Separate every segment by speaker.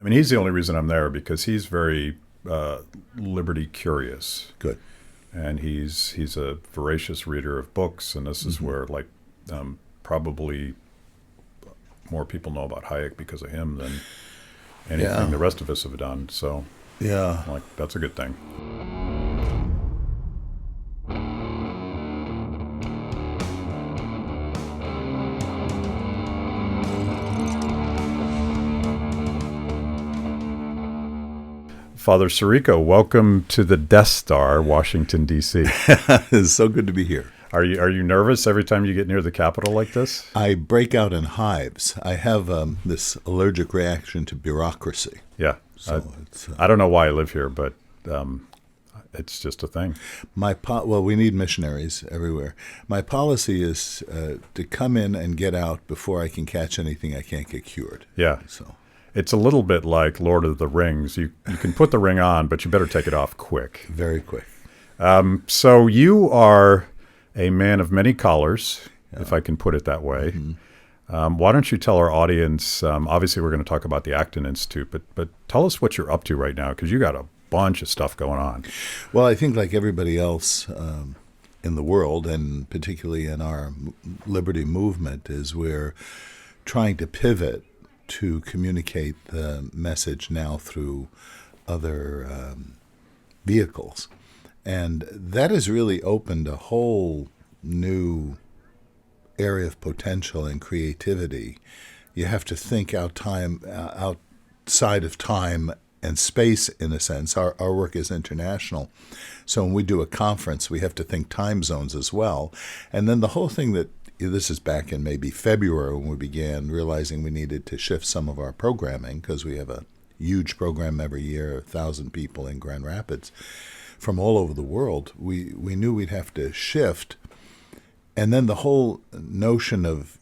Speaker 1: I mean, he's the only reason I'm there because he's very liberty curious,
Speaker 2: Good.
Speaker 1: and he's a voracious reader of books, and this is where probably more people know about Hayek because of him than anything the rest of us have done. So
Speaker 2: Yeah.
Speaker 1: that's a good thing. Father Sirico, welcome to the Death Star, Washington, D.C.
Speaker 2: It's so good to be here.
Speaker 1: Are you nervous every time you get near the Capitol like this?
Speaker 2: I break out in hives. I have this allergic reaction to bureaucracy.
Speaker 1: Yeah.
Speaker 2: So
Speaker 1: I don't know why I live here, but it's just a thing.
Speaker 2: Well, we need missionaries everywhere. My policy is to come in and get out before I can catch anything I can't get cured.
Speaker 1: Yeah.
Speaker 2: So
Speaker 1: it's a little bit like Lord of the Rings. You can put the ring on, but you better take it off quick.
Speaker 2: very quick.
Speaker 1: So you are a man of many collars, if I can put it that way. Mm-hmm. Why don't you tell our audience, obviously we're going to talk about the Acton Institute, but tell us what you're up to right now, because you got a bunch of stuff going on.
Speaker 2: Well, I think like everybody else in the world, and particularly in our liberty movement, is we're trying to pivot to communicate the message now through other vehicles. And that has really opened a whole new area of potential and creativity. You have to think outside of time and space, in a sense. Our work is international. So when we do a conference, we have to think time zones as well. And then the whole thing this is back in maybe February when we began realizing we needed to shift some of our programming, because we have a huge program every year, 1,000 people in Grand Rapids from all over the world. We knew we'd have to shift. And then the whole notion of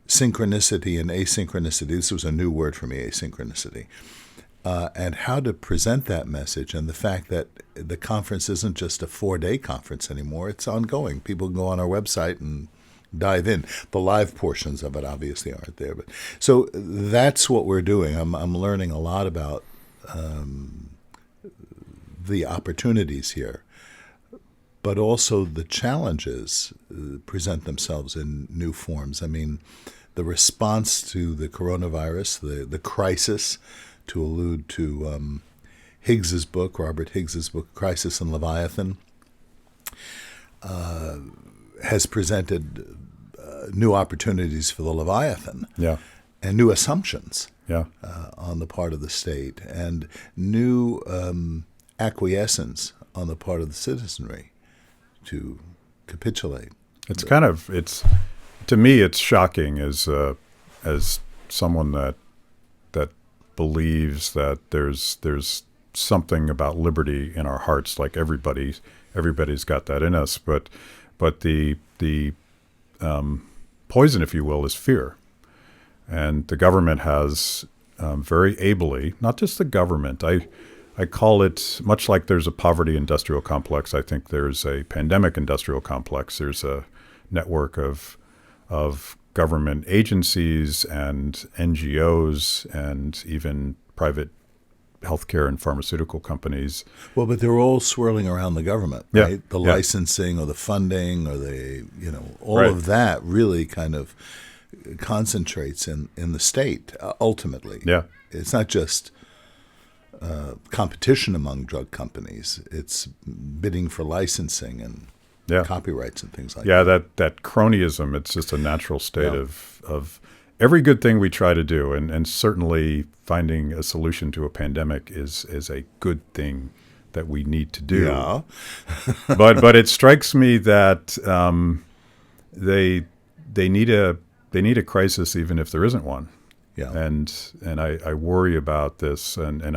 Speaker 2: synchronicity and asynchronicity, this was a new word for me, asynchronicity, and how to present that message, and the fact that the conference isn't just a 4-day conference anymore, it's ongoing. People can go on our website and dive in. The live portions of it obviously aren't there. But so that's what we're doing. I'm learning a lot about the opportunities here, but also the challenges present themselves in new forms. I mean, the response to the coronavirus, the crisis, to allude to Higgs's book, Robert Higgs's book, Crisis and Leviathan, has presented new opportunities for the Leviathan, and new assumptions, on the part of the state, and new acquiescence on the part of the citizenry to capitulate.
Speaker 1: It's to me, it's shocking as someone that believes that there's something about liberty in our hearts, like everybody's got that in us, but the poison, if you will, is fear. And the government has very ably, not just the government, I call it, much like there's a poverty industrial complex, I think there's a pandemic industrial complex. There's a network of government agencies and NGOs and even private healthcare and pharmaceutical companies.
Speaker 2: Well, but they're all swirling around the government, right? The licensing or the funding or all of that really kind of concentrates in the state, ultimately.
Speaker 1: Yeah. It's
Speaker 2: not just competition among drug companies. It's bidding for licensing and copyrights and things like that.
Speaker 1: Yeah, that cronyism, it's just a natural state of every good thing we try to do, and certainly finding a solution to a pandemic is a good thing that we need to do.
Speaker 2: Yeah.
Speaker 1: but it strikes me that they need a crisis even if there isn't one.
Speaker 2: Yeah.
Speaker 1: And I worry about this, and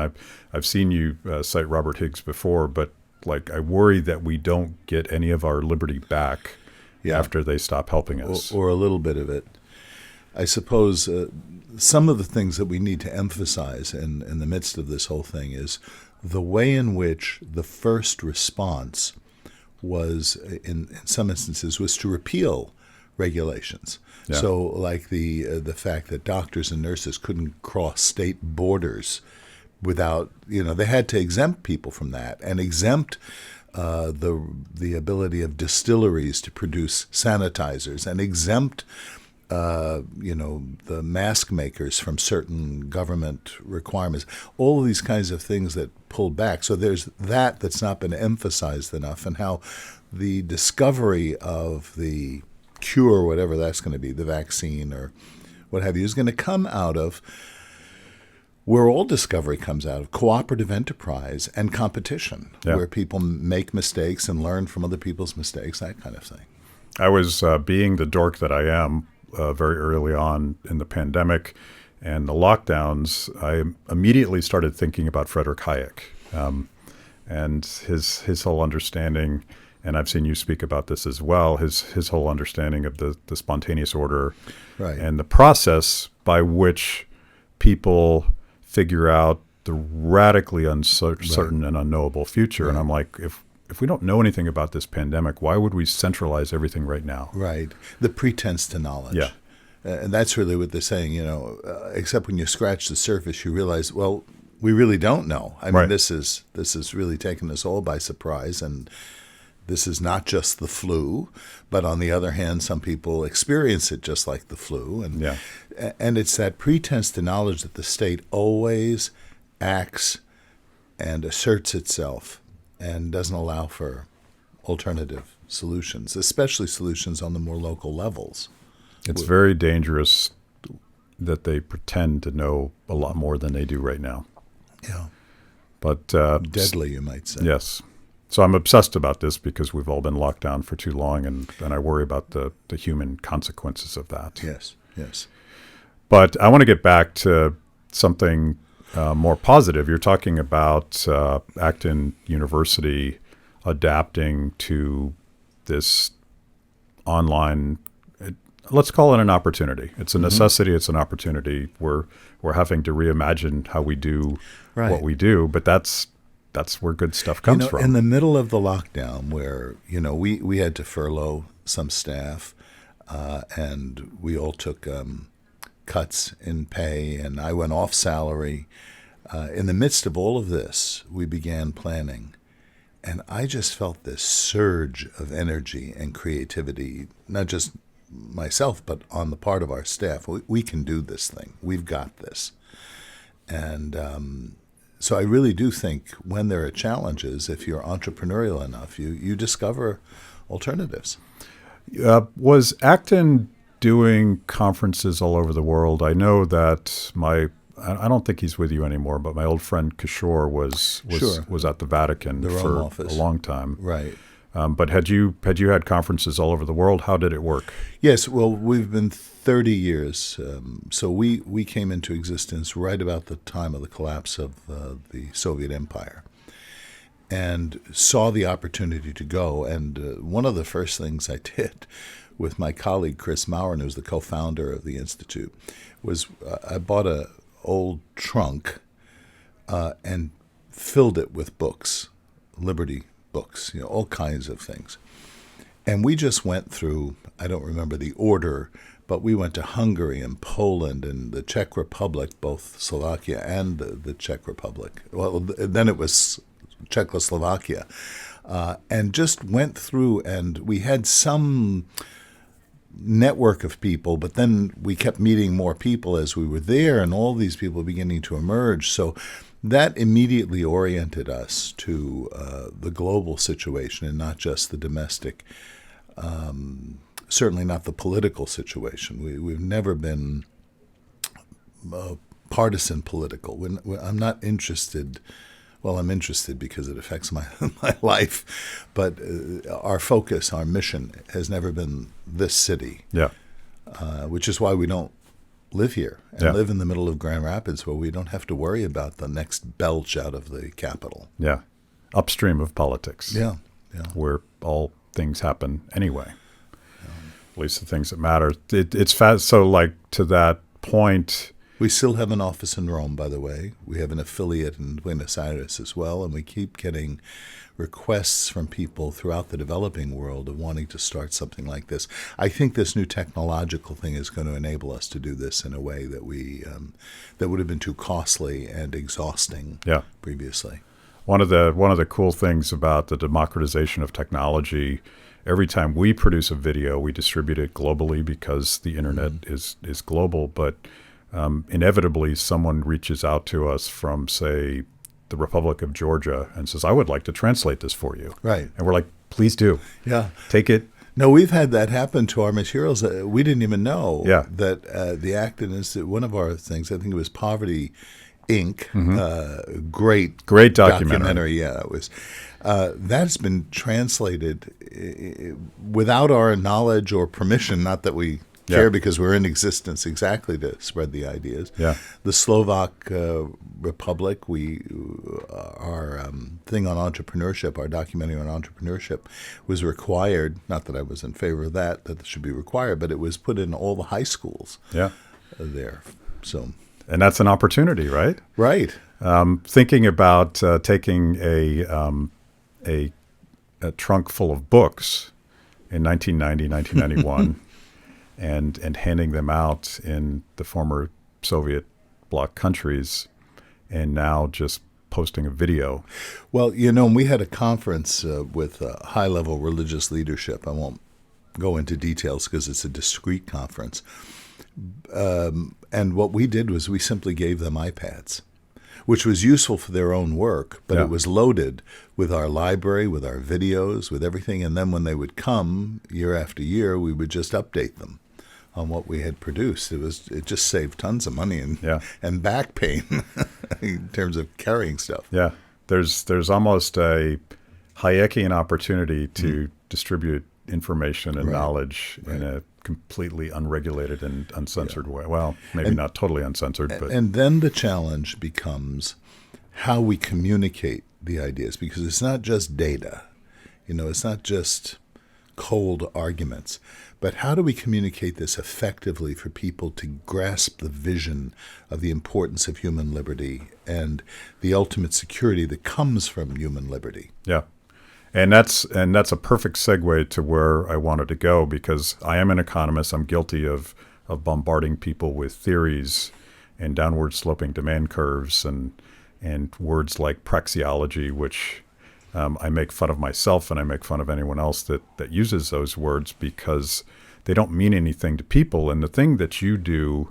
Speaker 1: I've seen you cite Robert Higgs before, but I worry that we don't get any of our liberty back after they stop helping us.
Speaker 2: Or a little bit of it. I suppose some of the things that we need to emphasize in the midst of this whole thing is the way in which the first response was, in some instances, was to repeal regulations. So like the fact that doctors and nurses couldn't cross state borders without, they had to exempt people from that and exempt the ability of distilleries to produce sanitizers and exempt the mask makers from certain government requirements, all of these kinds of things that pulled back. So there's that's not been emphasized enough, and how the discovery of the cure, whatever that's going to be, the vaccine or what have you, is going to come out of where all discovery comes out of cooperative enterprise and competition, where people make mistakes and learn from other people's mistakes, that kind of thing.
Speaker 1: I was being the dork that I am very early on in the pandemic and the lockdowns. I immediately started thinking about Frederick Hayek and his whole understanding, and I've seen you speak about this as well, his whole understanding of the spontaneous order,
Speaker 2: right,
Speaker 1: and the process by which people figure out the radically uncertain and unknowable future. And I'm like, if we don't know anything about this pandemic, why would we centralize everything right now?
Speaker 2: Right. The pretense to knowledge.
Speaker 1: Yeah.
Speaker 2: And that's really what they're saying, except when you scratch the surface, you realize, well, we really don't know. I mean, this is really taken us all by surprise, and this is not just the flu, but on the other hand, some people experience it just like the flu. And it's that pretense to knowledge that the state always acts and asserts itself and doesn't allow for alternative solutions, especially solutions on the more local levels.
Speaker 1: It's very dangerous that they pretend to know a lot more than they do right now.
Speaker 2: Yeah.
Speaker 1: But
Speaker 2: deadly, you might say.
Speaker 1: Yes. So I'm obsessed about this because we've all been locked down for too long, and I worry about the human consequences of that.
Speaker 2: Yes, yes.
Speaker 1: But I want to get back to something more positive. You're talking about Acton University adapting to this online, let's call it an opportunity. It's a necessity. It's an opportunity. We're having to reimagine how we do what we do, but that's where good stuff comes from.
Speaker 2: In the middle of the lockdown, where we had to furlough some staff, and we all took cuts in pay, and I went off salary. In the midst of all of this, we began planning, and I just felt this surge of energy and creativity, not just myself, but on the part of our staff. We can do this thing. We've got this. And so I really do think when there are challenges, if you're entrepreneurial enough, you discover alternatives.
Speaker 1: Was Acton doing conferences all over the world? I know that I don't think he's with you anymore, but my old friend Kishore was at the Vatican for a long time.
Speaker 2: Right.
Speaker 1: But had you had conferences all over the world? How did it work?
Speaker 2: Yes, well, we've been 30 years. So we came into existence right about the time of the collapse of the Soviet Empire, and saw the opportunity to go. And one of the first things I did with my colleague Chris Maurin, who's the co-founder of the Institute, was I bought an old trunk and filled it with books, Liberty books, all kinds of things. And we just went through, I don't remember the order, but we went to Hungary and Poland and the Czech Republic, both Slovakia and the Czech Republic. Well, then it was Czechoslovakia. And just went through, and we had some network of people, but then we kept meeting more people as we were there, and all these people beginning to emerge. So that immediately oriented us to the global situation and not just the domestic, certainly not the political situation. We've never been partisan political. I'm not interested. Well, I'm interested because it affects my life, but our focus, our mission has never been this city, which is why we don't live here and live in the middle of Grand Rapids, where we don't have to worry about the next belch out of the capital.
Speaker 1: Yeah, upstream of politics.
Speaker 2: Yeah.
Speaker 1: Where all things happen anyway, at least the things that matter. It's fast. So, like, to that point,
Speaker 2: We still have an office in Rome, by the way. We have an affiliate in Buenos Aires as well, and we keep getting requests from people throughout the developing world of wanting to start something like this. I think this new technological thing is going to enable us to do this in a way that that would have been too costly and exhausting previously.
Speaker 1: One of the cool things about the democratization of technology, every time we produce a video, we distribute it globally because the internet is global. But inevitably, someone reaches out to us from, say, the Republic of Georgia and says, I would like to translate this for you.
Speaker 2: Right.
Speaker 1: And we're like, please do.
Speaker 2: Yeah.
Speaker 1: Take it.
Speaker 2: No, we've had that happen to our materials. We didn't even know that the Acton Institute, one of our things, I think it was Poverty Inc., great documentary. Yeah, it was. That's been translated without our knowledge or permission, not that we care because we're in existence exactly to spread the ideas.
Speaker 1: Yeah.
Speaker 2: The Slovak Republic, our thing on entrepreneurship, our documentary on entrepreneurship was required, not that I was in favor of that it should be required, but it was put in all the high schools there. So,
Speaker 1: and that's an opportunity, right?
Speaker 2: Right.
Speaker 1: Thinking about taking a trunk full of books in 1990, 1991 and handing them out in the former Soviet bloc countries, and now just posting a video.
Speaker 2: Well, we had a conference with high-level religious leadership. I won't go into details because it's a discrete conference. And what we did was we simply gave them iPads, which was useful for their own work, but it was loaded with our library, with our videos, with everything. And then when they would come year after year, we would just update them on what we had produced. It just saved tons of money and back pain in terms of carrying stuff.
Speaker 1: Yeah, there's almost a Hayekian opportunity to distribute information and knowledge in a completely unregulated and uncensored way. Well, maybe not totally uncensored, but
Speaker 2: and then the challenge becomes how we communicate the ideas, because it's not just data, it's not just cold arguments, but how do we communicate this effectively for people to grasp the vision of the importance of human liberty and the ultimate security that comes from human liberty?
Speaker 1: Yeah. And that's a perfect segue to where I wanted to go, because I am an economist. I'm guilty of bombarding people with theories and downward sloping demand curves and words like praxeology, which I make fun of myself and I make fun of anyone else that uses those words because they don't mean anything to people. And the thing that you do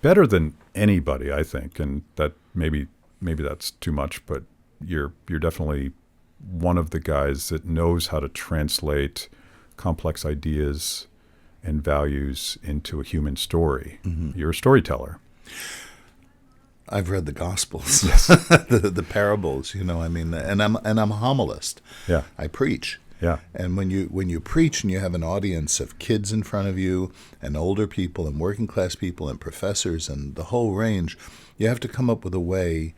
Speaker 1: better than anybody, I think, and that maybe that's too much, but you're definitely one of the guys that knows how to translate complex ideas and values into a human story. Mm-hmm. You're a storyteller.
Speaker 2: I've read the Gospels, the parables, and I'm a homilist.
Speaker 1: Yeah,
Speaker 2: I preach.
Speaker 1: Yeah,
Speaker 2: and when you preach and you have an audience of kids in front of you and older people and working class people and professors and the whole range, you have to come up with a way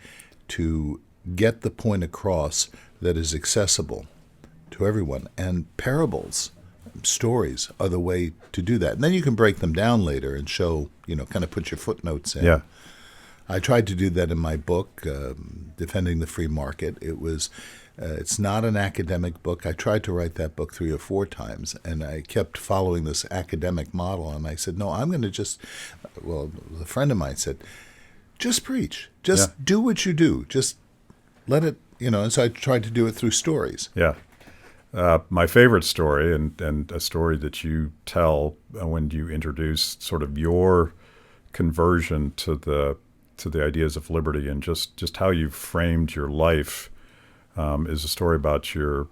Speaker 2: to get the point across that is accessible to everyone. And parables, stories, are the way to do that. And then you can break them down later and show, kind of put your footnotes in.
Speaker 1: Yeah.
Speaker 2: I tried to do that in my book, Defending the Free Market. It's not an academic book. I tried to write that book 3 or 4 times, and I kept following this academic model. And I said, no, I'm going to a friend of mine said, just preach. Just do what you do. Just let it, and so I tried to do it through stories.
Speaker 1: Yeah. My favorite story, and a story that you tell when you introduce sort of your conversion to the ideas of liberty and just how you framed your life, is a story about your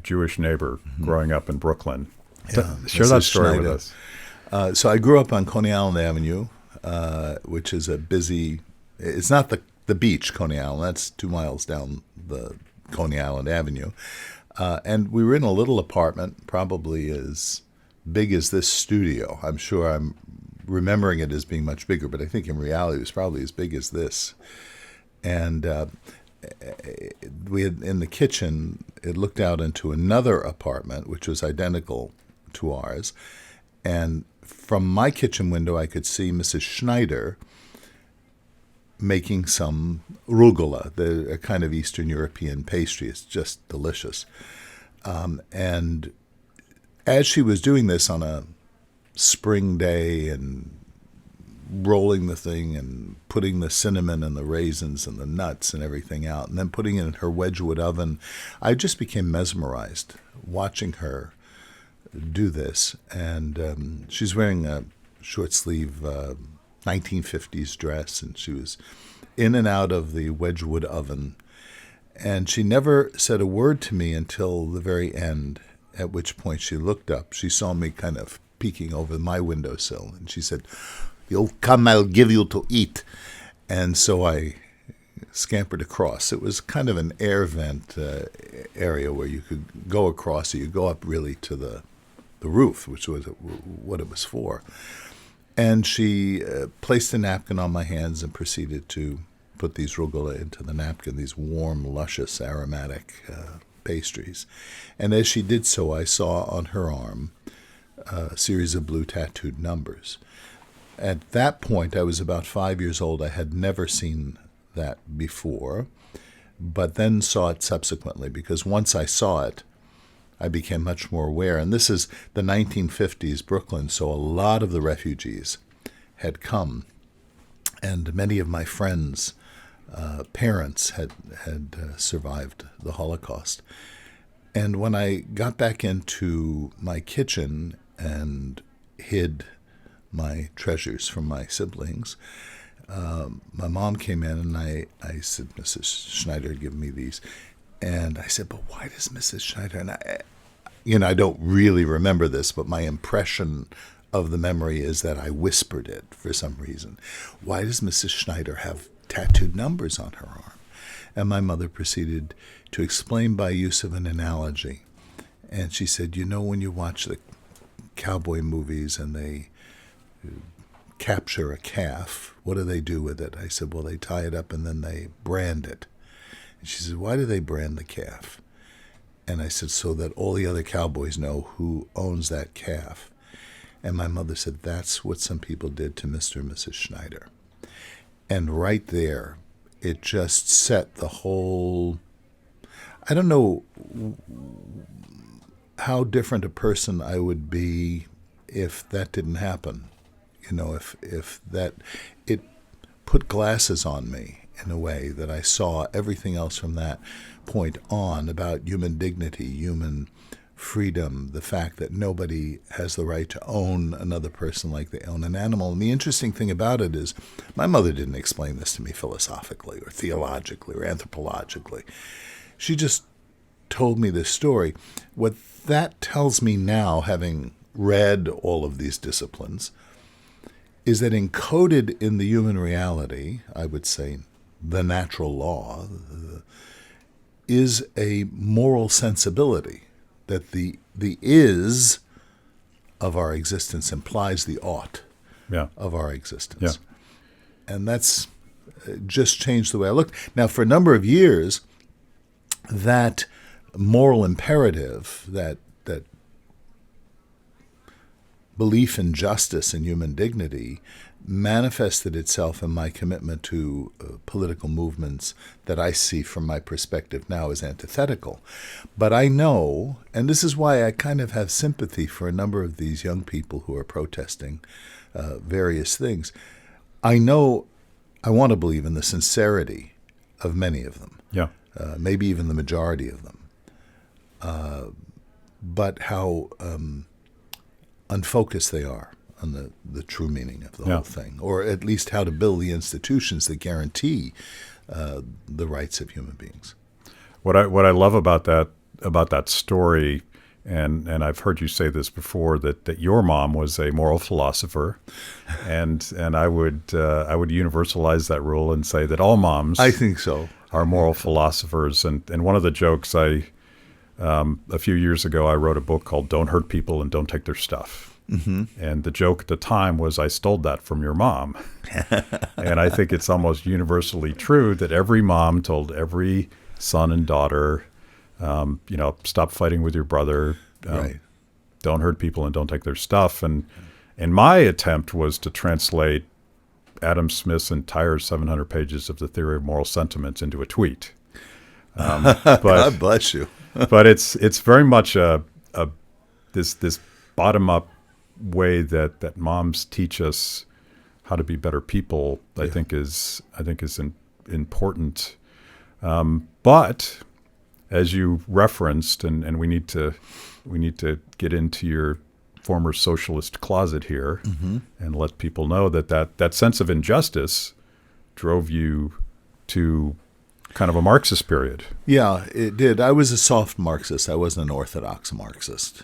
Speaker 1: Jewish neighbor growing up in Brooklyn.
Speaker 2: Yeah,
Speaker 1: share that story with
Speaker 2: us. So I grew up on Coney Island Avenue, which is a busy. It's not the beach, Coney Island. That's 2 miles down the Coney Island Avenue. And we were in a little apartment, probably as big as this studio. I'm sure I'm remembering it as being much bigger, but I think in reality it was probably as big as this. And we had, in the kitchen, it looked out into another apartment, which was identical to ours. And from my kitchen window, I could see Mrs. Schneider making some rucola, a kind of Eastern European pastry. It's just delicious. And as she was doing this on a spring day and rolling the thing and putting the cinnamon and the raisins and the nuts and everything out, and then putting it in her Wedgwood oven, I just became mesmerized watching her do this. And she's wearing a short-sleeve 1950s dress, and she was in and out of the Wedgwood oven. And she never said a word to me until the very end, at which point she looked up. She saw me kind of peeking over my windowsill, and she said, "You'll come, I'll give you to eat." And so I scampered across. It was kind of an air vent area where you could go across, or you go up really to the roof, which was what it was for. And she placed a napkin on my hands and proceeded to put these rucola into the napkin, these warm, luscious, aromatic pastries. And as she did so, I saw on her arm a series of blue tattooed numbers. At that point, I was about 5 years old. I had never seen that before, but then saw it subsequently, because once I saw it, I became much more aware. And this is the 1950s Brooklyn, so a lot of the refugees had come, and many of my friends' parents had survived the Holocaust. And when I got back into my kitchen and hid my treasures from my siblings, my mom came in, and I said, Mrs. Schneider had given me these. And I said, "But why does Mrs. Schneider," and I don't really remember this, but my impression of the memory is that I whispered it for some reason. "Why does Mrs. Schneider have tattooed numbers on her arm?" And my mother proceeded to explain by use of an analogy. And she said, when you watch the cowboy movies and they capture a calf, what do they do with it? I said, "Well, they tie it up and then they brand it." And she said, "Why do they brand the calf?" And I said, "So that all the other cowboys know who owns that calf." And my mother said, "That's what some people did to Mr. and Mrs. Schneider." And right there, it just set the whole... I don't know how different a person I would be if that didn't happen. If that... It put glasses on me in a way that I saw everything else from that point on about human dignity, human freedom, the fact that nobody has the right to own another person like they own an animal. And the interesting thing about it is my mother didn't explain this to me philosophically or theologically or anthropologically. She just told me this story. What that tells me now, having read all of these disciplines, is that encoded in the human reality, I would say the natural law, is a moral sensibility, that the is of our existence implies the ought of our existence. Yeah. And that's just changed the way I looked. Now, for a number of years, that moral imperative, that belief in justice and human dignity, manifested itself in my commitment to political movements that I see from my perspective now as antithetical. But I know, and this is why I kind of have sympathy for a number of these young people who are protesting various things. I know, I want to believe in the sincerity of many of them, maybe even the majority of them, but how unfocused they are on the true meaning of the whole thing, or at least how to build the institutions that guarantee the rights of human beings.
Speaker 1: What I love about that story, and I've heard you say this before, that your mom was a moral philosopher, and I would universalize that rule and say that all moms,
Speaker 2: I think so,
Speaker 1: are moral philosophers. And one of the jokes a few years ago, I wrote a book called "Don't Hurt People and Don't Take Their Stuff." Mm-hmm. And the joke at the time was, I stole that from your mom. And I think it's almost universally true that every mom told every son and daughter, stop fighting with your brother,
Speaker 2: right.
Speaker 1: Don't hurt people and don't take their stuff. And And my attempt was to translate Adam Smith's entire 700 pages of the Theory of Moral Sentiments into a tweet.
Speaker 2: God bless you.
Speaker 1: But it's very much this bottom up way that moms teach us how to be better people. I think is important. But as you referenced, and we need to get into your former socialist closet here and let people know that sense of injustice drove you to kind of a Marxist period.
Speaker 2: Yeah, it did. I was a soft Marxist. I wasn't an orthodox Marxist.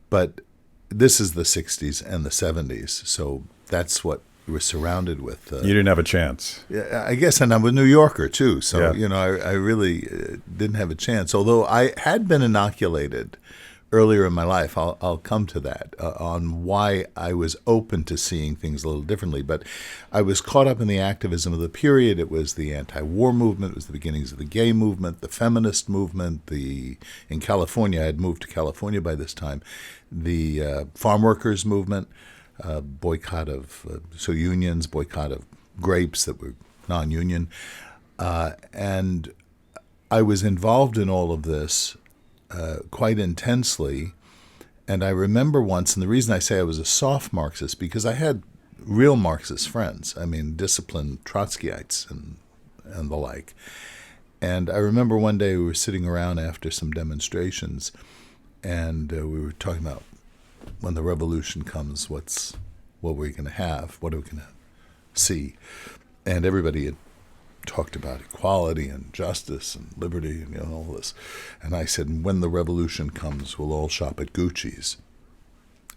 Speaker 2: But this is the 60s and the 70s, so that's what we were surrounded with.
Speaker 1: You didn't have a chance.
Speaker 2: I guess, and I'm a New Yorker, too, so,
Speaker 1: Yeah.
Speaker 2: I really didn't have a chance. Although I had been inoculated earlier in my life, I'll come to that, on why I was open to seeing things a little differently. But I was caught up in the activism of the period. It was the anti-war movement. It was the beginnings of the gay movement, the feminist movement. In California, I had moved to California by this time, the farm workers movement, boycott of unions, boycott of grapes that were non-union. And I was involved in all of this quite intensely. And I remember once, and the reason I say I was a soft Marxist, because I had real Marxist friends. I mean, disciplined Trotskyites and the like. And I remember one day we were sitting around after some demonstrations, and we were talking about when the revolution comes, what we're going to have, what are we going to see. And everybody had talked about equality and justice and liberty and all this. And I said, when the revolution comes, we'll all shop at Gucci's.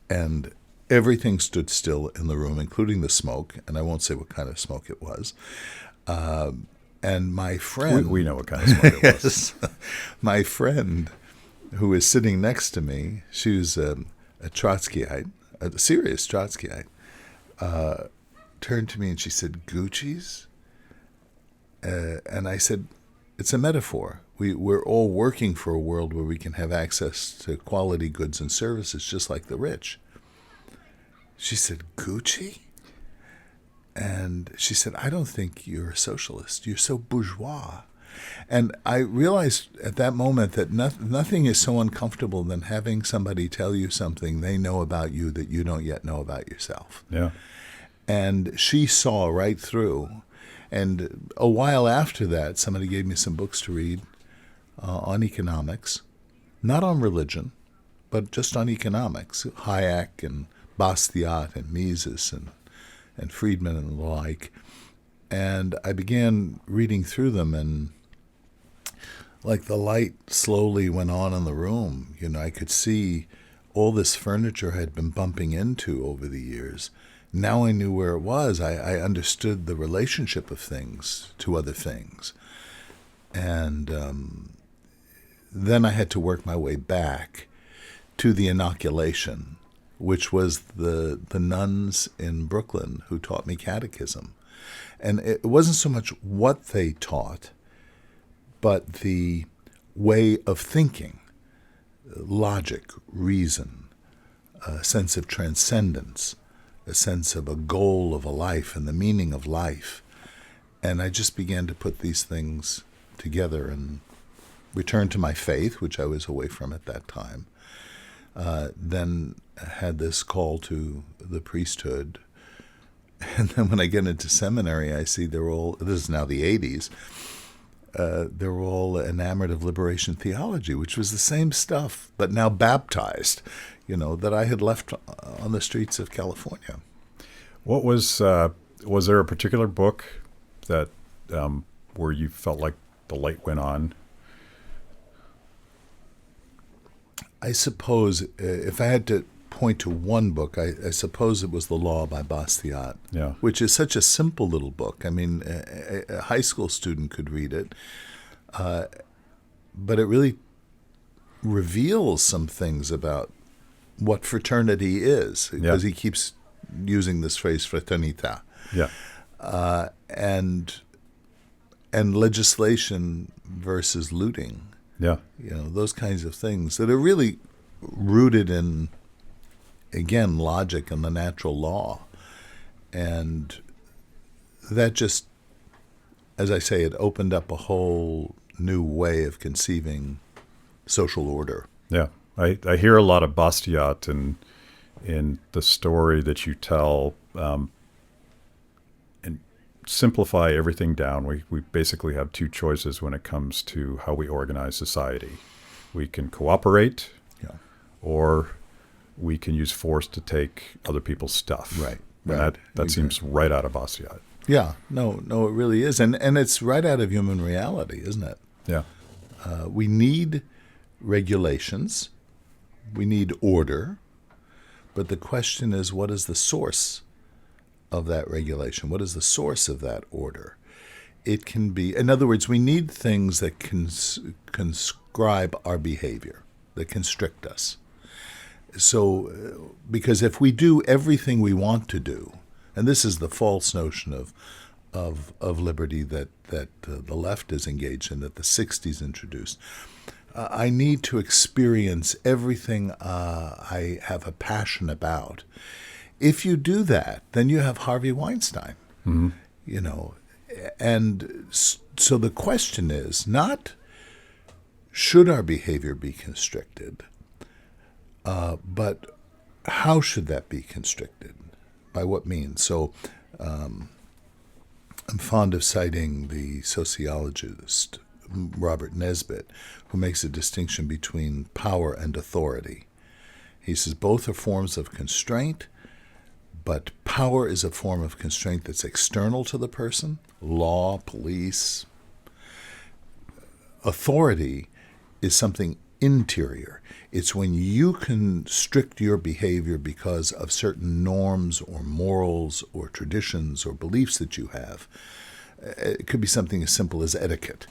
Speaker 2: And everything stood still in the room, including the smoke, and I won't say what kind of smoke it was. And my friend...
Speaker 1: We know what kind of smoke it was.
Speaker 2: My friend, who was sitting next to me, she was a Trotskyite, a serious Trotskyite, turned to me and she said, Gucci's? And I said, it's a metaphor. We're all working for a world where we can have access to quality goods and services just like the rich. She said, Gucci? And she said, I don't think you're a socialist. You're so bourgeois. And I realized at that moment that nothing is so uncomfortable than having somebody tell you something they know about you that you don't yet know about yourself.
Speaker 1: Yeah.
Speaker 2: And she saw right through. And a while after that, somebody gave me some books to read on economics, not on religion, but just on economics. Hayek and Bastiat and Mises and Friedman and the like. And I began reading through them, and like the light slowly went on in the room. I could see all this furniture I had been bumping into over the years. Now I knew where it was. I understood the relationship of things to other things. And then I had to work my way back to the inoculation, which was the nuns in Brooklyn who taught me catechism. And it wasn't so much what they taught, but the way of thinking, logic, reason, a sense of transcendence, a sense of a goal of a life and the meaning of life. And I just began to put these things together and returned to my faith, which I was away from at that time. Then had this call to the priesthood. And then when I get into seminary, I see they're all, this is now the 80s, they're all enamored of liberation theology, which was the same stuff, but now baptized, that I had left on the streets of California.
Speaker 1: What was there a particular book that where you felt like the light went on?
Speaker 2: I suppose if I had to point to one book, I suppose it was The Law by Bastiat,
Speaker 1: Yeah.
Speaker 2: which is such a simple little book. I mean, a high school student could read it, but it really reveals some things about what fraternity is, because he keeps using this phrase fraternita.
Speaker 1: Yeah.
Speaker 2: And legislation versus looting.
Speaker 1: Yeah.
Speaker 2: Those kinds of things that are really rooted in again, logic and the natural law. And that just, as I say, it opened up a whole new way of conceiving social order.
Speaker 1: Yeah. I hear a lot of Bastiat in the story that you tell, and simplify everything down. We basically have two choices when it comes to how we organize society. We can cooperate, or we can use force to take other people's stuff.
Speaker 2: Right.
Speaker 1: And that seems right out of Bastiat.
Speaker 2: Yeah. No, it really is. And it's right out of human reality, isn't it?
Speaker 1: Yeah.
Speaker 2: We need regulations. We need order. But the question is, what is the source of that regulation? What is the source of that order? It can be, in other words, we need things that conscribe our behavior, that constrict us. So, because if we do everything we want to do, and this is the false notion of liberty that the left is engaged in, that the 60s introduced, I need to experience everything I have a passion about. If you do that, then you have Harvey Weinstein, you know. And so the question is not, should our behavior be constricted, but how should that be constricted? By what means? So I'm fond of citing the sociologist Robert Nesbitt, who makes a distinction between power and authority. He says both are forms of constraint, but power is a form of constraint that's external to the person, law, police. Authority is something interior. It's when you constrict your behavior because of certain norms or morals or traditions or beliefs that you have. It could be something as simple as etiquette.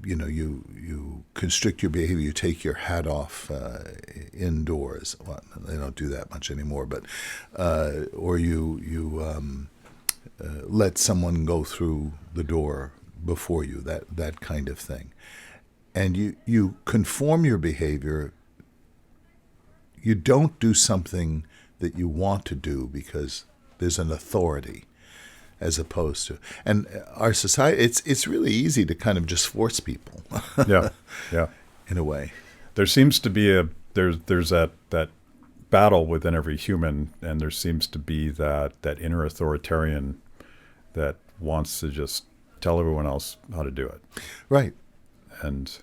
Speaker 2: You constrict your behavior. You take your hat off indoors. Well, they don't do that much anymore, but or you let someone go through the door before you. That kind of thing, and you conform your behavior. You don't do something that you want to do because there's an authority. As opposed to, and our society, it's really easy to kind of just force people.
Speaker 1: Yeah.
Speaker 2: In a way,
Speaker 1: there seems to be there's that battle within every human, and there seems to be that inner authoritarian that wants to just tell everyone else how to do it. Right. And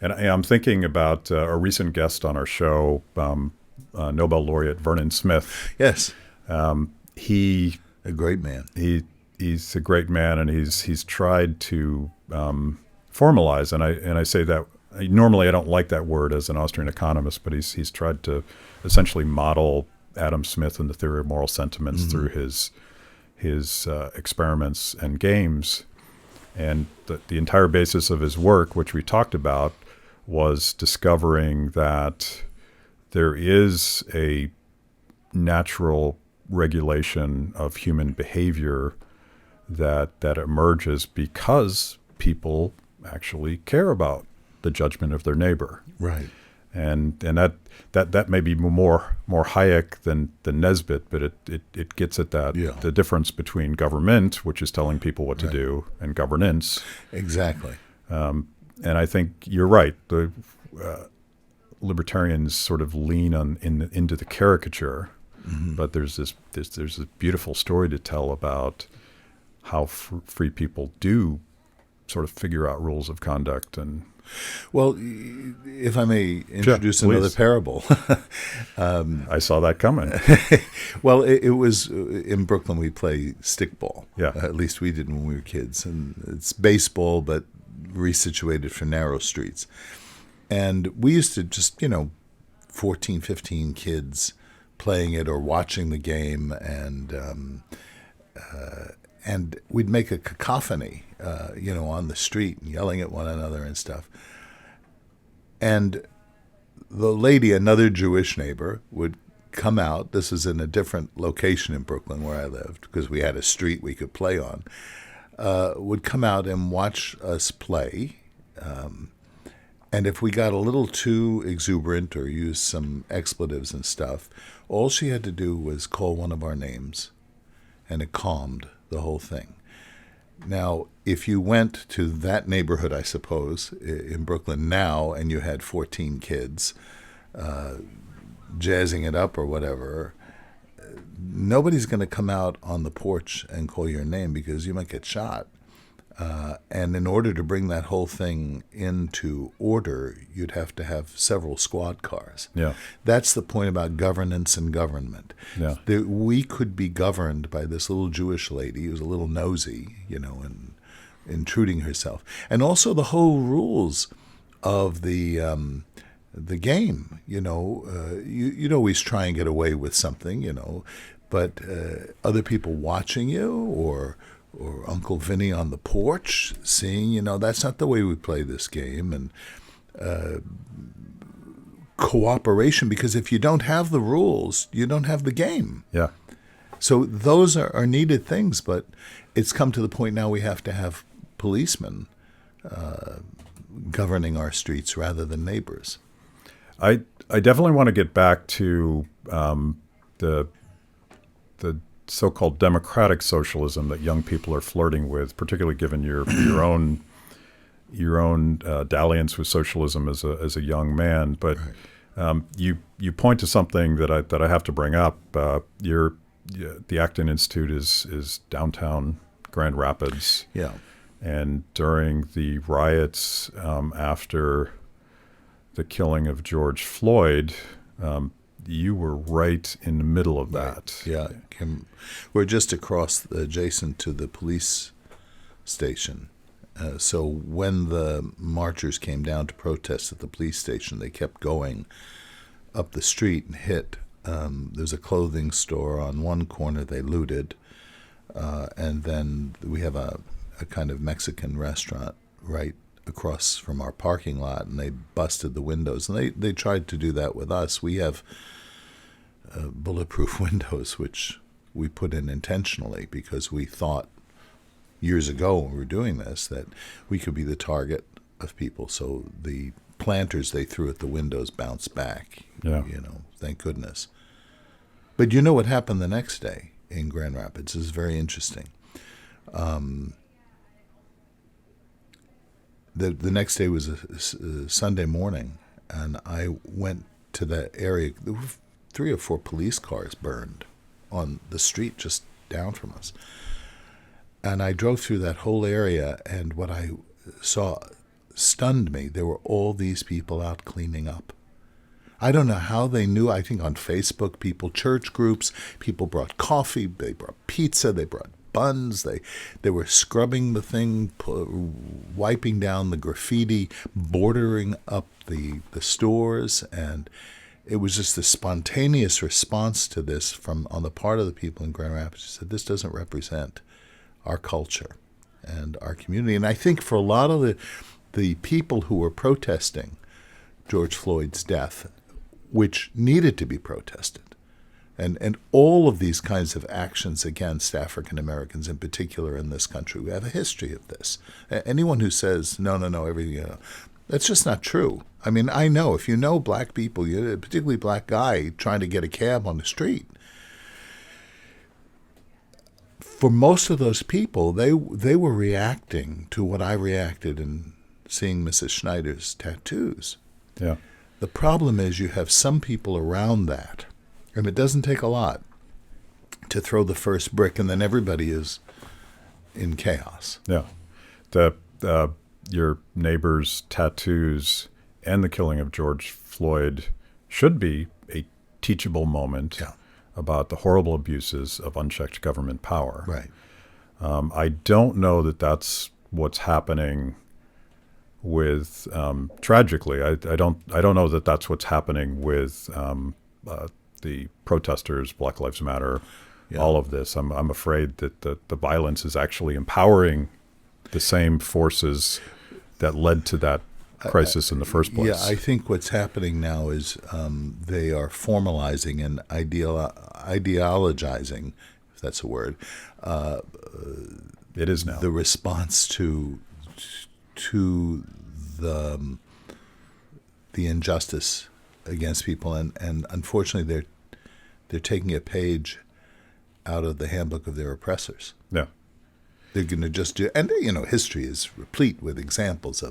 Speaker 1: I'm thinking about a recent guest on our show, Nobel laureate Vernon Smith.
Speaker 2: Yes.
Speaker 1: He.
Speaker 2: A great man.
Speaker 1: He's a great man, and he's tried to formalize, and I say that normally I don't like that word as an Austrian economist, but he's tried to essentially model Adam Smith and the theory of moral sentiments through his experiments and games, and the entire basis of his work, which we talked about, was discovering that there is a natural regulation of human behavior that emerges because people actually care about the judgment of their neighbor.
Speaker 2: Right.
Speaker 1: And that may be more Hayek than Nesbitt, but it gets at that the difference between government, which is telling people what to do, and governance.
Speaker 2: Exactly.
Speaker 1: And I think you're right. The libertarians sort of lean into the caricature. But there's this beautiful story to tell about how free people do sort of figure out rules of conduct. And
Speaker 2: well, if I may introduce another parable.
Speaker 1: I saw that coming.
Speaker 2: Well, it was in Brooklyn we play stickball.
Speaker 1: Yeah.
Speaker 2: At least we did when we were kids. And it's baseball, but resituated for narrow streets. And we used to just, 14, 15 kids playing it or watching the game, and we'd make a cacophony, on the street and yelling at one another and stuff. And the lady, another Jewish neighbor, would come out. This is in a different location in Brooklyn where I lived because we had a street we could play on. Would come out and watch us play, And if we got a little too exuberant or used some expletives and stuff, all she had to do was call one of our names, and it calmed the whole thing. Now, if you went to that neighborhood, I suppose, in Brooklyn now, and you had 14 kids jazzing it up or whatever, nobody's going to come out on the porch and call your name because you might get shot. And in order to bring that whole thing into order, you'd have to have several squad cars.
Speaker 1: Yeah.
Speaker 2: That's the point about governance and government.
Speaker 1: Yeah.
Speaker 2: We could be governed by this little Jewish lady who's a little nosy, and intruding herself. And also the whole rules of the game. You'd always try and get away with something, but other people watching you or Uncle Vinny on the porch seeing, that's not the way we play this game. And cooperation, because if you don't have the rules, you don't have the game.
Speaker 1: Yeah.
Speaker 2: So those are needed things, but it's come to the point now we have to have policemen governing our streets rather than neighbors.
Speaker 1: I definitely want to get back to the so-called democratic socialism that young people are flirting with, particularly given your own dalliance with socialism as a young man. But
Speaker 2: Right.
Speaker 1: You point to something that I have to bring up. The Acton Institute is downtown Grand Rapids.
Speaker 2: Yeah.
Speaker 1: And during the riots after the killing of George Floyd, you were right in the middle of that.
Speaker 2: Yeah. We're just adjacent to the police station. So when the marchers came down to protest at the police station, they kept going up the street and hit. There's a clothing store on one corner they looted. And then we have a kind of Mexican restaurant right across from our parking lot, and they busted the windows. And they tried to do that with us. We have bulletproof windows, which we put in intentionally because we thought years ago when we were doing this that we could be the target of people. So the planters they threw at the windows bounced back.
Speaker 1: Yeah.
Speaker 2: Thank goodness. But you know what happened the next day in Grand Rapids is very interesting. The next day was a Sunday morning, and I went to that area. There were 3 or 4 police cars burned on the street just down from us. And I drove through that whole area, and what I saw stunned me. There were all these people out cleaning up. I don't know how they knew. I think on Facebook, church groups, people brought coffee, they brought pizza, they brought buns. They were scrubbing the thing, wiping down the graffiti, bordering up the stores, and it was just a spontaneous response to this on the part of the people in Grand Rapids. Who said, this doesn't represent our culture and our community. And I think for a lot of the people who were protesting George Floyd's death, which needed to be protested, and all of these kinds of actions against African Americans in particular in this country, we have a history of this. Anyone who says, no, everything, that's just not true. I mean, I know, if you know black people, a particularly black guy trying to get a cab on the street, for most of those people, they were reacting to what I reacted in seeing Mrs. Schneider's tattoos.
Speaker 1: Yeah.
Speaker 2: The problem is you have some people around that, and it doesn't take a lot to throw the first brick, and then everybody is in chaos.
Speaker 1: Yeah. Your neighbor's tattoos and the killing of George Floyd should be a teachable moment about the horrible abuses of unchecked government power.
Speaker 2: Right.
Speaker 1: I don't know that that's what's happening with, tragically, I don't know that that's what's happening with the protesters, Black Lives Matter, all of this. I'm afraid that the violence is actually empowering the same forces that led to that crisis in the first place.
Speaker 2: Yeah, I think what's happening now is they are formalizing and ideologizing, if that's a word.
Speaker 1: It is now.
Speaker 2: The response to the the injustice against people, and unfortunately they're taking a page out of the handbook of their oppressors.
Speaker 1: Yeah.
Speaker 2: They're going to just do, and history is replete with examples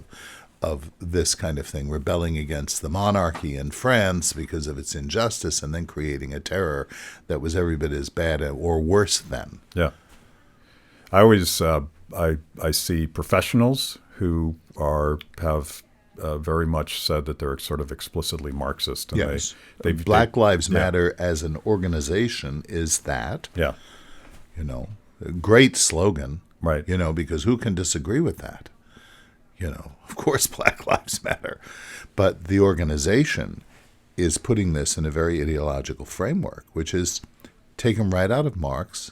Speaker 2: of this kind of thing, rebelling against the monarchy in France because of its injustice, and then creating a terror that was every bit as bad or worse than.
Speaker 1: Yeah. I always I see professionals who have very much said that they're sort of explicitly Marxist. And
Speaker 2: yes. Black Lives Matter as an organization is that.
Speaker 1: Yeah.
Speaker 2: A great slogan.
Speaker 1: Right.
Speaker 2: Because who can disagree with that? Of course Black Lives Matter. But the organization is putting this in a very ideological framework, which is taken right out of Marx,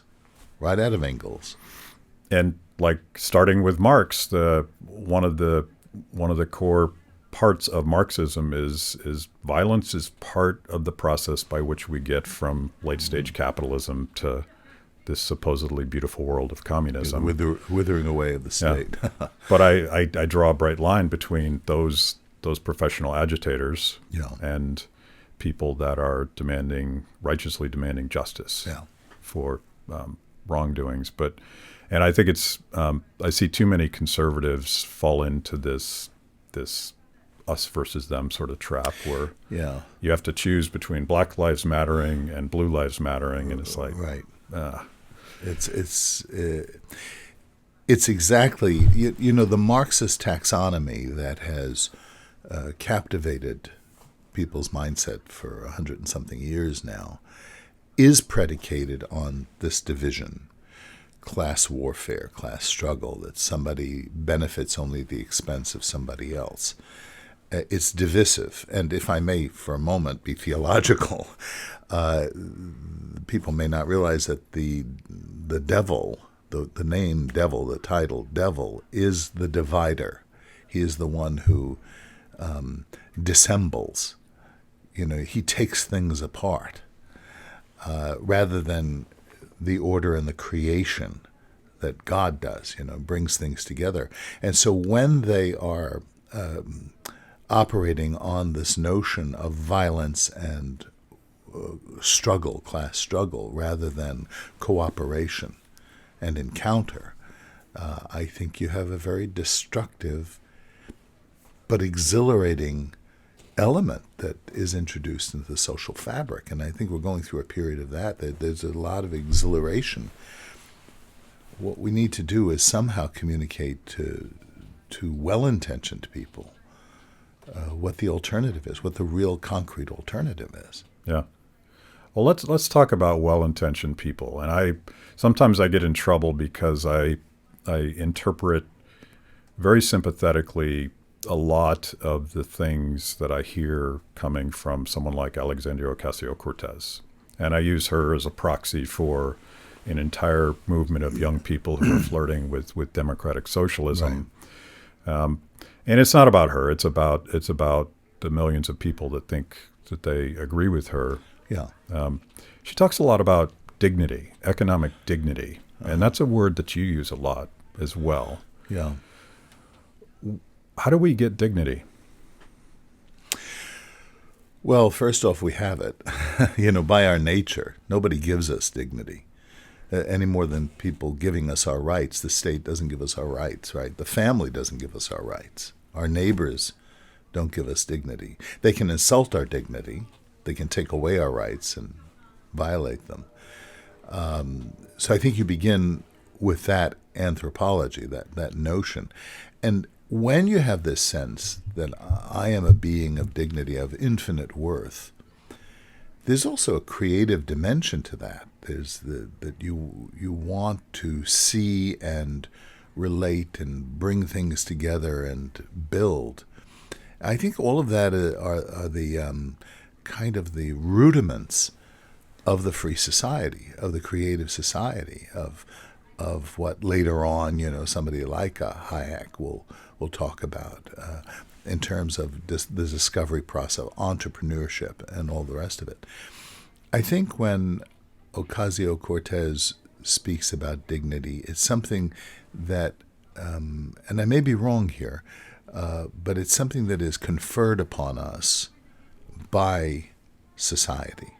Speaker 2: right out of Engels.
Speaker 1: And starting with Marx, one of the core parts of Marxism is violence is part of the process by which we get from late stage capitalism to this supposedly beautiful world of communism.
Speaker 2: Withering away of the state.
Speaker 1: Yeah. But I draw a bright line between those professional agitators and people that are righteously demanding justice for wrongdoings. And I think I see too many conservatives fall into this us versus them sort of trap where you have to choose between Black Lives Mattering and Blue Lives Mattering, and it's like
Speaker 2: right. It's exactly the Marxist taxonomy that has captivated people's mindset for 100 and something years now is predicated on this division. Class warfare, class struggle, that somebody benefits only at the expense of somebody else. It's divisive. And if I may, for a moment, be theological, people may not realize that the devil, the name devil, the title devil, is the divider. He is the one who dissembles. He takes things apart rather than the order and the creation that God does, brings things together. And so when they are operating on this notion of violence and struggle, class struggle, rather than cooperation and encounter, I think you have a very destructive but exhilarating element that is introduced into the social fabric. And I think we're going through a period of that. There's a lot of exhilaration. What we need to do is somehow communicate to well-intentioned people what the alternative is, what the real concrete alternative is.
Speaker 1: Yeah. Well, let's talk about well-intentioned people. And sometimes I get in trouble because I interpret very sympathetically a lot of the things that I hear coming from someone like Alexandra Ocasio-Cortez. And I use her as a proxy for an entire movement of young people who are flirting with democratic socialism. Right. And it's not about her. It's about the millions of people that think that they agree with her.
Speaker 2: Yeah.
Speaker 1: She talks a lot about dignity, economic dignity. And that's a word that you use a lot as well.
Speaker 2: Yeah.
Speaker 1: How do we get dignity?
Speaker 2: Well, first off, we have it. By our nature, nobody gives us dignity any more than people giving us our rights. The state doesn't give us our rights, right? The family doesn't give us our rights. Our neighbors don't give us dignity. They can insult our dignity. They can take away our rights and violate them. So I think you begin with that anthropology, that notion. And when you have this sense that I am a being of dignity, of infinite worth, there's also a creative dimension to that. There's that you want to see and relate and bring things together and build. I think all of that are the kind of the rudiments of the free society, of the creative society, of what later on, somebody like Hayek will talk about in terms of the discovery process, entrepreneurship, and all the rest of it. I think when Ocasio-Cortez speaks about dignity, it's something that, and I may be wrong here, but it's something that is conferred upon us by society.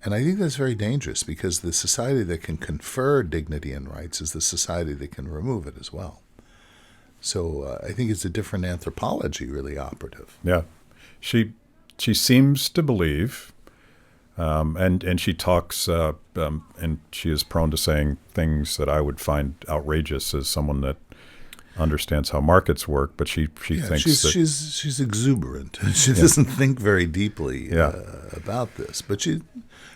Speaker 2: And I think that's very dangerous, because the society that can confer dignity and rights is the society that can remove it as well. So I think it's a different anthropology really operative.
Speaker 1: Yeah. She seems to believe, and she talks, and she is prone to saying things that I would find outrageous as someone that understands how markets work, but she thinks
Speaker 2: she's exuberant. She doesn't think very deeply about this, but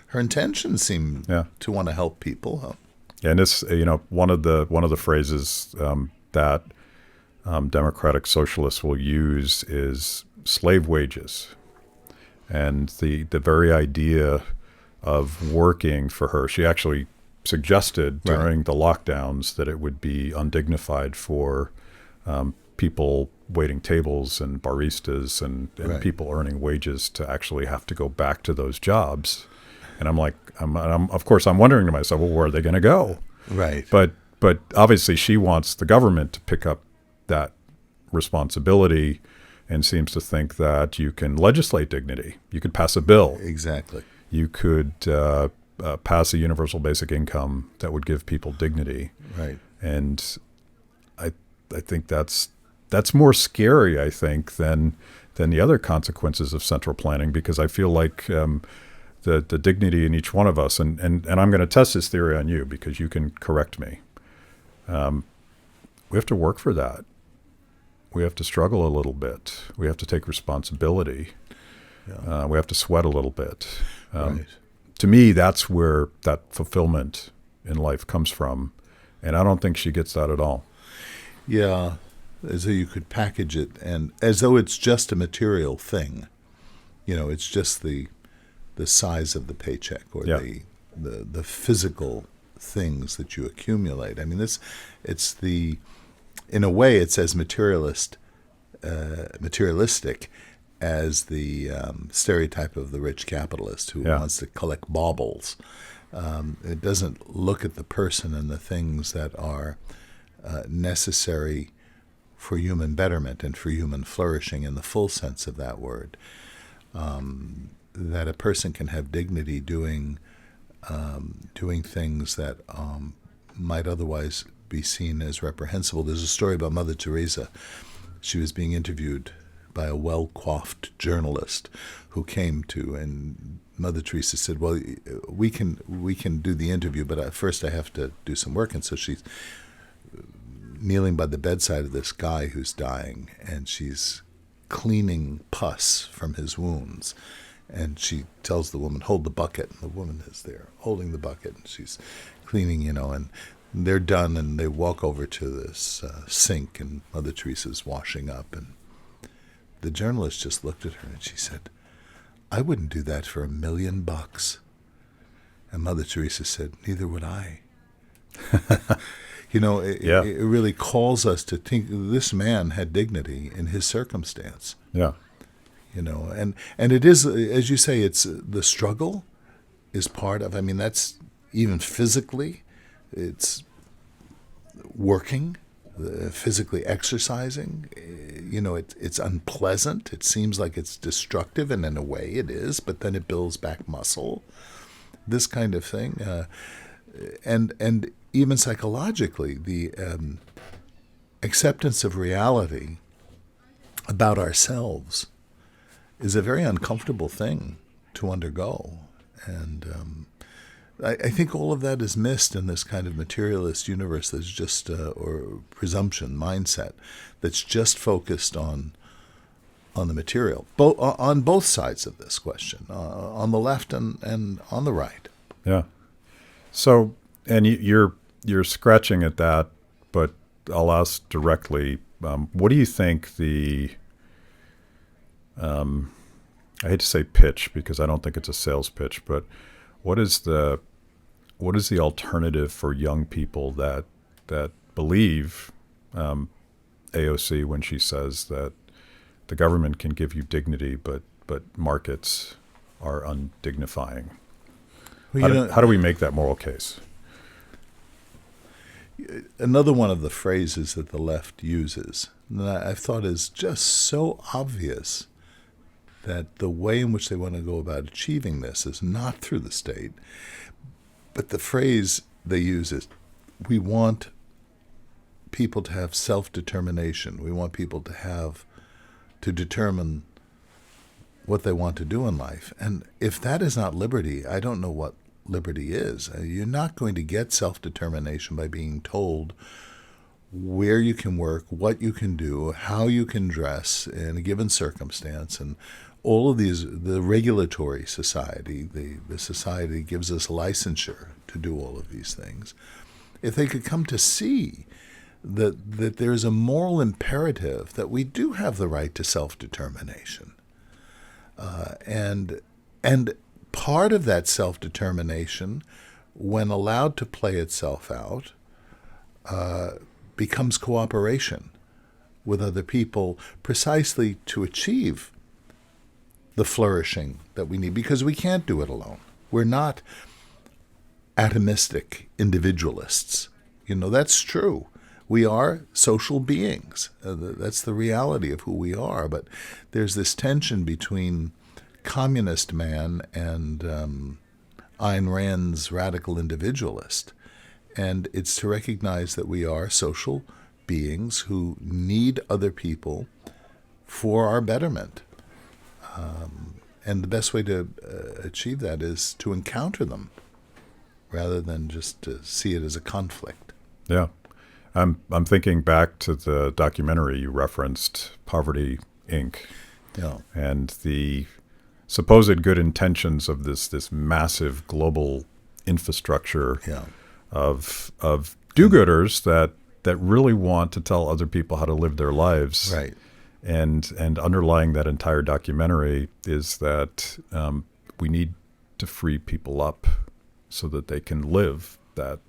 Speaker 2: her intentions seem to want to help people. Huh?
Speaker 1: And it's one of the phrases that democratic socialists will use is slave wages, and the very idea of working for her. She actually suggested during the lockdowns that it would be undignified for people waiting tables and baristas and people earning wages to actually have to go back to those jobs. And I'm like, of course, I'm wondering to myself, well, where are they going to go?
Speaker 2: Right.
Speaker 1: But obviously she wants the government to pick up that responsibility, and seems to think that you can legislate dignity. You could pass a bill.
Speaker 2: Exactly.
Speaker 1: You could pass a universal basic income that would give people dignity.
Speaker 2: Right.
Speaker 1: And I think that's more scary, I think, than the other consequences of central planning, because I feel like the dignity in each one of us, and I'm going to test this theory on you because you can correct me. We have to work for that. We have to struggle a little bit. We have to take responsibility. Yeah. We have to sweat a little bit.
Speaker 2: Right.
Speaker 1: To me, that's where that fulfillment in life comes from, and I don't think she gets that at all.
Speaker 2: Yeah, as though you could package it, and as though it's just a material thing. It's just the size of the paycheck, or the physical things that you accumulate. I mean, in a way, it's as materialistic as the stereotype of the rich capitalist who wants to collect baubles. It doesn't look at the person and the things that are necessary for human betterment and for human flourishing in the full sense of that word. That a person can have dignity doing things that might otherwise be seen as reprehensible. There's a story about Mother Teresa. She was being interviewed by a well-coiffed journalist who came to, and Mother Teresa said, well, we can do the interview, but first I have to do some work. And so she's kneeling by the bedside of this guy who's dying, and she's cleaning pus from his wounds. And she tells the woman, hold the bucket. And the woman is there holding the bucket, and she's cleaning, and they're done, and they walk over to this sink, and Mother Teresa's washing up. And the journalist just looked at her, and she said, I wouldn't do that for $1 million. And Mother Teresa said, neither would I. It really calls us to think this man had dignity in his circumstance.
Speaker 1: Yeah.
Speaker 2: And it is, as you say, it's the struggle is part of, that's even physically, it's working, physically exercising, it's unpleasant. It seems like it's destructive, and in a way it is, but then it builds back muscle, this kind of thing. And even psychologically, the acceptance of reality about ourselves is a very uncomfortable thing to undergo. And I think all of that is missed in this kind of materialist universe that's just, or presumption mindset, that's just focused on the material, on both sides of this question, on the left and on the right.
Speaker 1: Yeah. So, and you're scratching at that, but I'll ask directly, what do you think I hate to say pitch because I don't think it's a sales pitch, but what is the alternative for young people that believe AOC when she says that the government can give you dignity, but markets are undignifying? Well, how do we make that moral case?
Speaker 2: Another one of the phrases that the left uses, that I've thought is just so obvious, that the way in which they want to go about achieving this is not through the state, but the phrase they use is, we want people to have self-determination. We want people to determine what they want to do in life. And if that is not liberty, I don't know what liberty is. You're not going to get self-determination by being told where you can work, what you can do, how you can dress in a given circumstance, and all of these. The regulatory society, the society gives us licensure to do all of these things. If they could come to see that there's a moral imperative that we do have the right to self-determination, and part of that self-determination, when allowed to play itself out, becomes cooperation with other people, precisely to achieve the flourishing that we need, because we can't do it alone. We're not atomistic individualists. That's true. We are social beings. That's the reality of who we are. But there's this tension between communist man and Ayn Rand's radical individualist. And it's to recognize that we are social beings who need other people for our betterment. And the best way to achieve that is to encounter them rather than just to see it as a conflict.
Speaker 1: Yeah. I'm thinking back to the documentary you referenced, Poverty, Inc.,
Speaker 2: Yeah.
Speaker 1: and the supposed good intentions of this massive global infrastructure
Speaker 2: Yeah.
Speaker 1: of do-gooders that really want to tell other people how to live their lives.
Speaker 2: Right.
Speaker 1: And underlying that entire documentary is that we need to free people up so that they can live that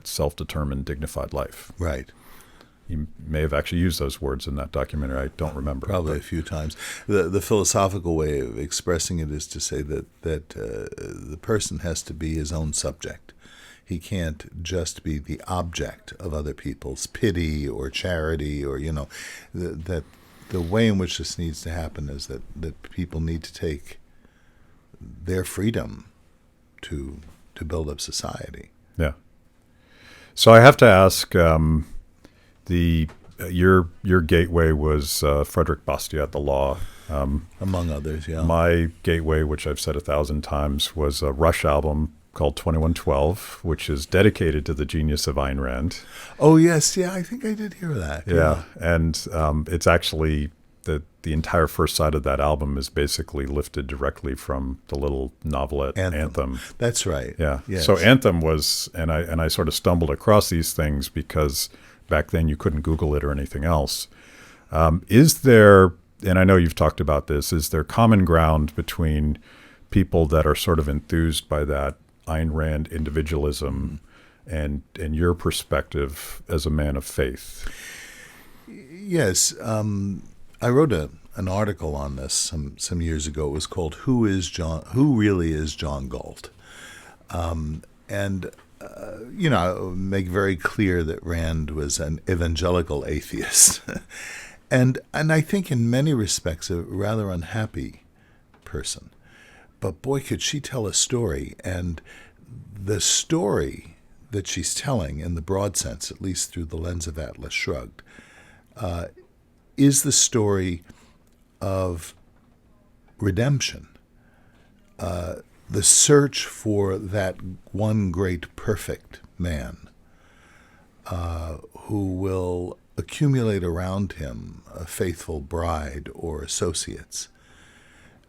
Speaker 1: self-determined, dignified life.
Speaker 2: Right.
Speaker 1: You may have actually used those words in that documentary. I don't remember.
Speaker 2: Probably a few times. The philosophical way of expressing it is to say that the person has to be his own subject. He can't just be the object of other people's pity or charity, or that the way in which this needs to happen is that people need to take their freedom to build up society.
Speaker 1: Yeah. So I have to ask, your gateway was Frederick Bastiat, the law.
Speaker 2: Among others, yeah.
Speaker 1: My gateway, which I've said 1,000 times, was a Rush album called 2112, which is dedicated to the genius of Ayn Rand.
Speaker 2: Oh, yes. Yeah, I think I did hear that.
Speaker 1: Yeah. And it's actually the entire first side of that album is basically lifted directly from the little novelette Anthem.
Speaker 2: That's right.
Speaker 1: Yeah.
Speaker 2: Yes.
Speaker 1: So Anthem was, and I sort of stumbled across these things because back then you couldn't Google it or anything else. Is there, and I know you've talked about this, is there common ground between people that are sort of enthused by that Ayn Rand individualism and your perspective as a man of faith?
Speaker 2: Yes. I wrote an article on this some years ago. It was called "Who Really Is John Galt?" Make very clear that Rand was an evangelical atheist, and I think in many respects a rather unhappy person. But boy, could she tell a story, and the story that she's telling, in the broad sense, at least through the lens of Atlas Shrugged, is the story of redemption, the search for that one great perfect man who will accumulate around him a faithful bride or associates,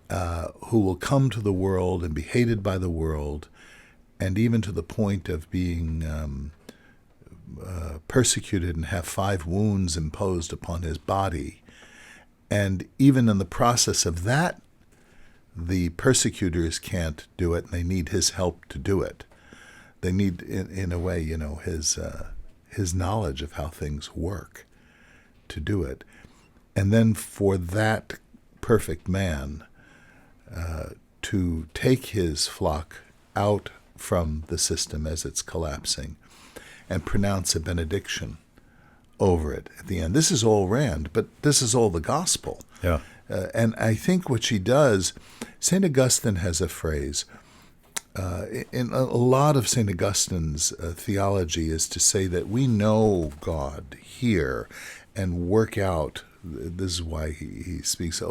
Speaker 2: who will come to the world and be hated by the world, and even to the point of being persecuted and have 5 wounds imposed upon his body. And even in the process of that, the persecutors can't do it, and they need his help to do it. They need, in a way, his knowledge of how things work to do it. And then for that perfect man to take his flock out from the system as it's collapsing and pronounce a benediction over it at the end. This is all Rand, but this is all the gospel.
Speaker 1: Yeah.
Speaker 2: And I think what she does, St. Augustine has a phrase. In a lot of St. Augustine's theology is to say that we know God here and work out. This is why he speaks.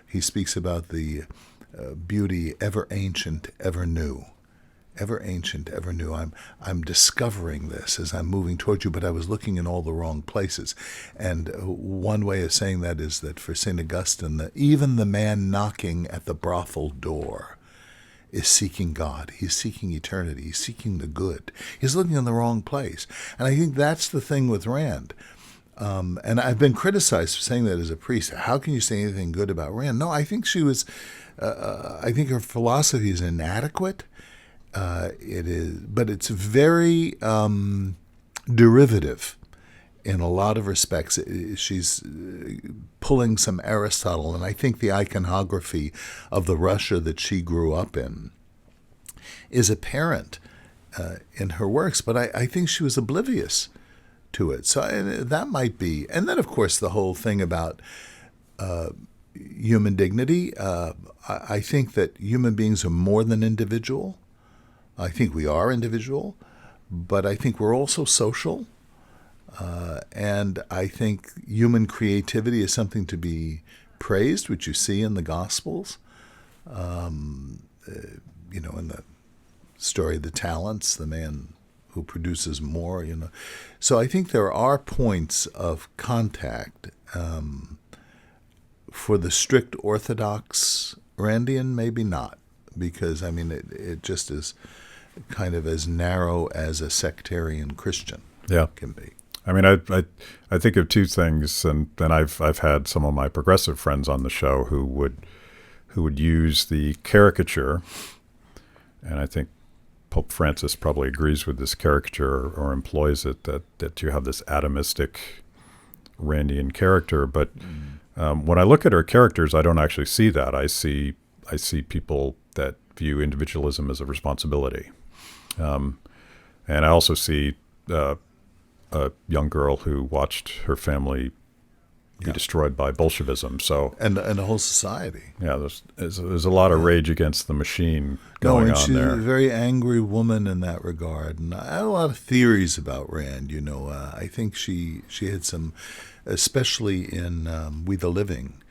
Speaker 2: He speaks about the beauty ever ancient, ever new. Ever ancient, ever new. I'm discovering this as I'm moving toward you, but I was looking in all the wrong places. And one way of saying that is that for St. Augustine, that even the man knocking at the brothel door is seeking God. He's seeking eternity. He's seeking the good. He's looking in the wrong place. And I think that's the thing with Rand. And I've been criticized for saying that as a priest. How can you say anything good about Rand? No, I think she was, I think her philosophy is inadequate. It is, but it's very derivative in a lot of respects. She's pulling some Aristotle, and I think the iconography of the Russia that she grew up in is apparent in her works, but I think she was oblivious to it. So that might be. And then, of course, the whole thing about human dignity. I think that human beings are more than individual. I think we are individual, but I think we're also social. And I think human creativity is something to be praised, which you see in the Gospels. In the story of the talents, the man who produces more, So I think there are points of contact for the strict Orthodox Randian, maybe not, because, it just is kind of as narrow as a sectarian Christian can be.
Speaker 1: I think of two things, and then I've had some of my progressive friends on the show who would use the caricature, and I think Pope Francis probably agrees with this caricature or employs it, that you have this atomistic Randian character. But when I look at her characters, I don't actually see that. I see people that view individualism as a responsibility. And I also see a young girl who watched her family be destroyed by Bolshevism. So
Speaker 2: and the whole society.
Speaker 1: Yeah, there's a lot of rage against the machine going on
Speaker 2: she's
Speaker 1: there.
Speaker 2: A very angry woman in that regard. And I have a lot of theories about Rand. I think she had some, especially in We the Living,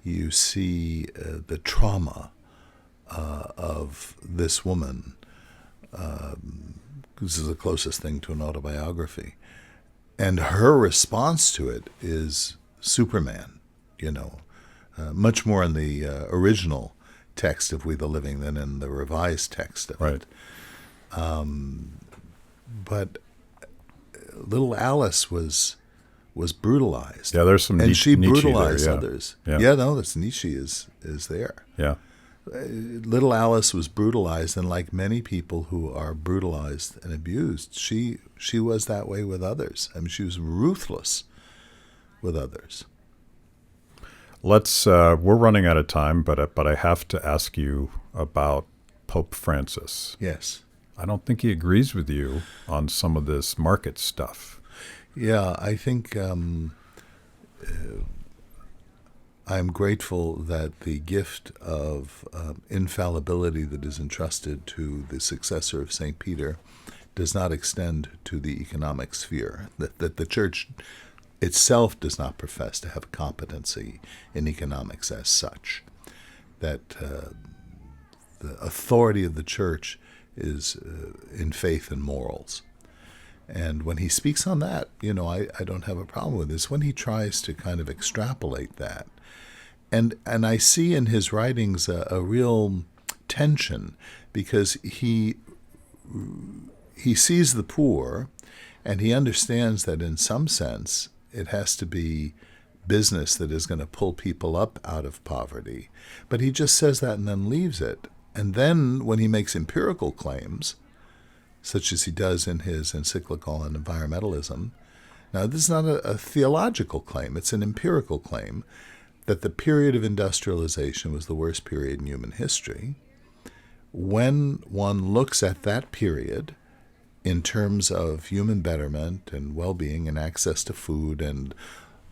Speaker 2: you see the trauma of this woman. This is the closest thing to an autobiography. And her response to it is Superman, much more in the original text of We the Living than in the revised text of it. But little Alice was brutalized.
Speaker 1: Yeah, there's some
Speaker 2: and she
Speaker 1: Nietzsche
Speaker 2: brutalized
Speaker 1: there,
Speaker 2: others.
Speaker 1: Yeah.
Speaker 2: This Nietzsche is there.
Speaker 1: Yeah.
Speaker 2: Little Alice was brutalized, and like many people who are brutalized and abused, she was that way with others. She was ruthless with others.
Speaker 1: We're running out of time, but I have to ask you about Pope Francis.
Speaker 2: Yes.
Speaker 1: I don't think he agrees with you on some of this market stuff.
Speaker 2: Yeah, I think I'm grateful that the gift of infallibility that is entrusted to the successor of St. Peter does not extend to the economic sphere, that the Church itself does not profess to have competency in economics as such, that the authority of the Church is in faith and morals. And when he speaks on that, I don't have a problem with this. When he tries to kind of extrapolate that, and I see in his writings a real tension, because he sees the poor, and he understands that in some sense it has to be business that is going to pull people up out of poverty. But he just says that and then leaves it. And then when he makes empirical claims, such as he does in his encyclical on environmentalism, now this is not a theological claim, it's an empirical claim, that the period of industrialization was the worst period in human history. When one looks at that period in terms of human betterment and well-being and access to food and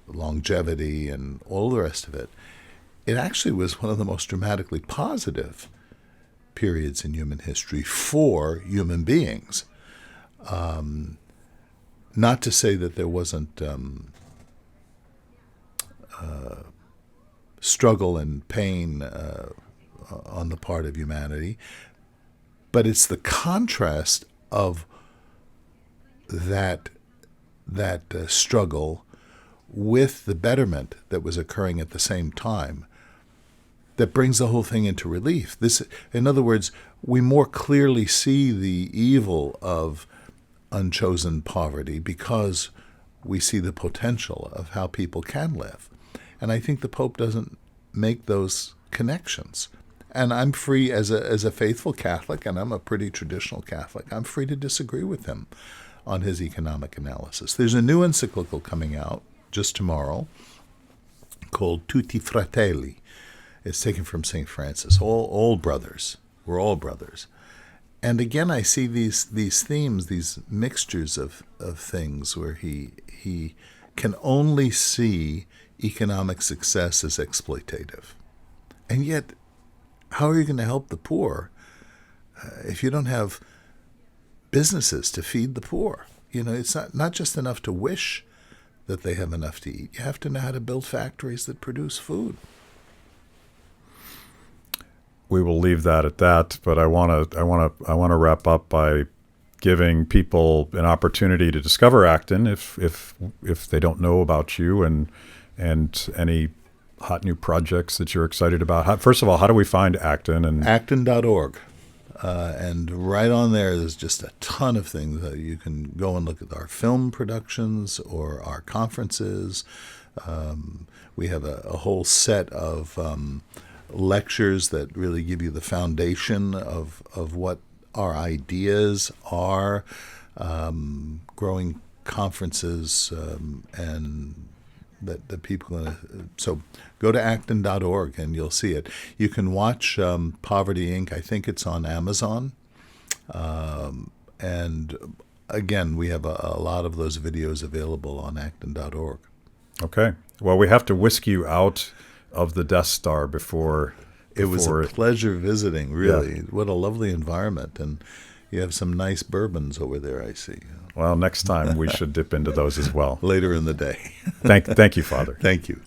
Speaker 2: longevity and all the rest of it, it actually was one of the most dramatically positive periods in human history for human beings. Not to say that there wasn't struggle and pain on the part of humanity, but it's the contrast of that struggle with the betterment that was occurring at the same time that brings the whole thing into relief. In other words, we more clearly see the evil of unchosen poverty because we see the potential of how people can live. And I think the Pope doesn't make those connections. And I'm free as a faithful Catholic, and I'm a pretty traditional Catholic, I'm free to disagree with him on his economic analysis. There's a new encyclical coming out just tomorrow called Tutti Fratelli. It's taken from St. Francis, all brothers. We're all brothers. And again, I see these themes, these mixtures of things where he can only see economic success as exploitative. And yet, how are you going to help the poor if you don't have businesses to feed the poor? It's not just enough to wish that they have enough to eat. You have to know how to build factories that produce food.
Speaker 1: We will leave that at that, but I want to wrap up by giving people an opportunity to discover Acton if they don't know about you and any hot new projects that you're excited about. First of all, how do we find Acton? And
Speaker 2: Acton.org. And right on there's just a ton of things that you can go and look at our film productions or our conferences. We have a whole set of lectures that really give you the foundation of what our ideas are, growing conferences, and that people are gonna. So go to Acton.org and you'll see it. You can watch Poverty Inc. I think it's on Amazon, and again, we have a lot of those videos available on Acton.org.
Speaker 1: Okay. Well, we have to whisk you out of the Death Star before
Speaker 2: it was a pleasure visiting, really. Yeah. What a lovely environment. And you have some nice bourbons over there, I see.
Speaker 1: Well, next time we should dip into those as well.
Speaker 2: Later in the day.
Speaker 1: Thank you, Father.
Speaker 2: Thank you.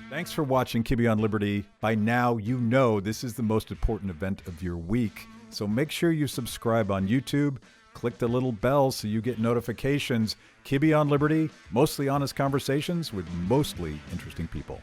Speaker 1: Thanks for watching Kibbe on Liberty. By now, you know this is the most important event of your week. So make sure you subscribe on YouTube. Click the little bell so you get notifications. Kibbe on Liberty, mostly honest conversations with mostly interesting people.